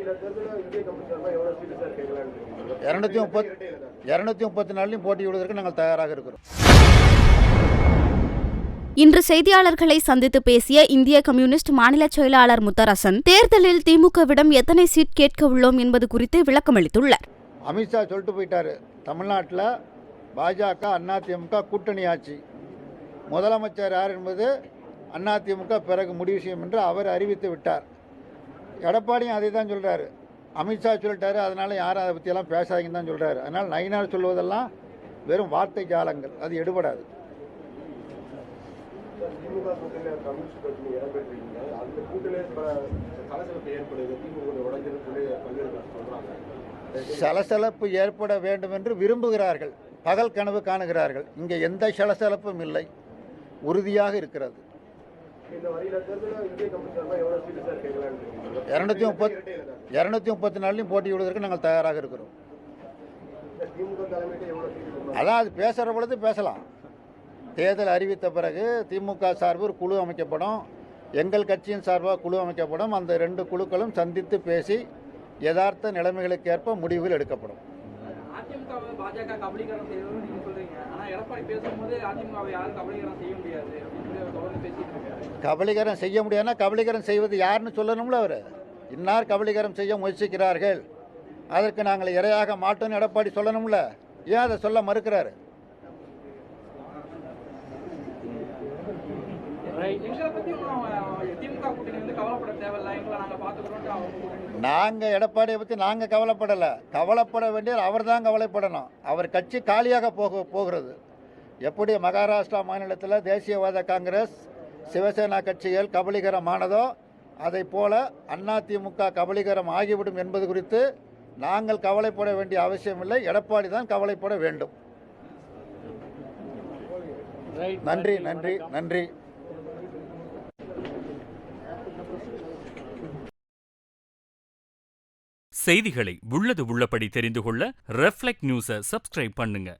234 போட்டியிடுவதற்கு நாங்கள் தயாராக இருக்கிறோம். இன்று செய்தியாளர்களை சந்தித்து பேசிய இந்திய கம்யூனிஸ்ட் மாநில செயலாளர் முத்தரசன், தேர்தலில் திமுகவிடம் எத்தனை சீட் கேட்க உள்ளோம் என்பது குறித்து விளக்கமளித்துள்ளார். அமித்ஷா சொல்லிட்டு போயிட்டாரு, தமிழ்நாட்டில் பாஜக அதிமுக கூட்டணி ஆட்சி, முதலமைச்சர் யார் என்பது அதிமுக பிறகு முடிவு செய்யும் என்று அவர் அறிவித்து விட்டார். எடப்பாடியும் அதை தான் சொல்கிறாரு. அமித்ஷா சொல்லிட்டாரு, அதனால யாரும் அதை பற்றியெல்லாம் பேசாதீங்கன்னு தான் சொல்கிறாரு. அதனால் நயினார் சொல்வதெல்லாம் வெறும் வார்த்தை ஜாலங்கள், அது எடுபடாது. சலசலப்பு ஏற்பட வேண்டும் என்று விரும்புகிறார்கள், பகல் கனவு காணுகிறார்கள். இங்கே எந்த சலசலப்பும் இல்லை, உறுதியாக இருக்கிறது. 234 போட்டியிடுவதற்கு நாங்கள் தயாராக இருக்கிறோம். அதான் அது பேசுகிற பொழுது பேசலாம். தேர்தல் அறிவித்த பிறகு திமுக சார்பில் ஒரு குழு அமைக்கப்படும், எங்கள் கட்சியின் சார்பாக குழு அமைக்கப்படும். அந்த 2 குழுக்களும் சந்தித்து பேசி யதார்த்த நிலைமைகளுக்கு ஏற்ப முடிவுகள் எடுக்கப்படும். கபலீகரம் செய்ய முடியாதுன்னா கபலீகரம் செய்வது யாருன்னு சொல்லணும்ல. அவர் இன்னார் கபலீகரம் செய்ய முயற்சிக்கிறார்கள், அதற்கு நாங்கள் இரையாக மாட்டோம்னு எடப்பாடி சொல்லணும்ல. ஏன் அதை சொல்ல மறுக்கிறாரு? நாங்கள் எடப்பாடியை பற்றி நாங்கள் கவலைப்படலை, கவலைப்பட வேண்டியது அவர் தான் கவலைப்படணும். அவர் கட்சி காலியாக போகிறது. எப்படி மகாராஷ்டிரா மாநிலத்தில் தேசியவாத காங்கிரஸ், சிவசேனா கட்சிகள் கபலீகரமானதோ அதை போல அதிமுக கபலீகரம் ஆகிவிடும் என்பது குறித்து நாங்கள் கவலைப்பட வேண்டிய அவசியமில்லை, எடப்பாடி தான் கவலைப்பட வேண்டும். நன்றி நன்றி நன்றி. செய்திகளை உள்ளது உள்ளபடி தெரிந்து கொள்ள ரெஃப்ளெக்ட் நியூஸை சப்ஸ்கிரைப் பண்ணுங்க.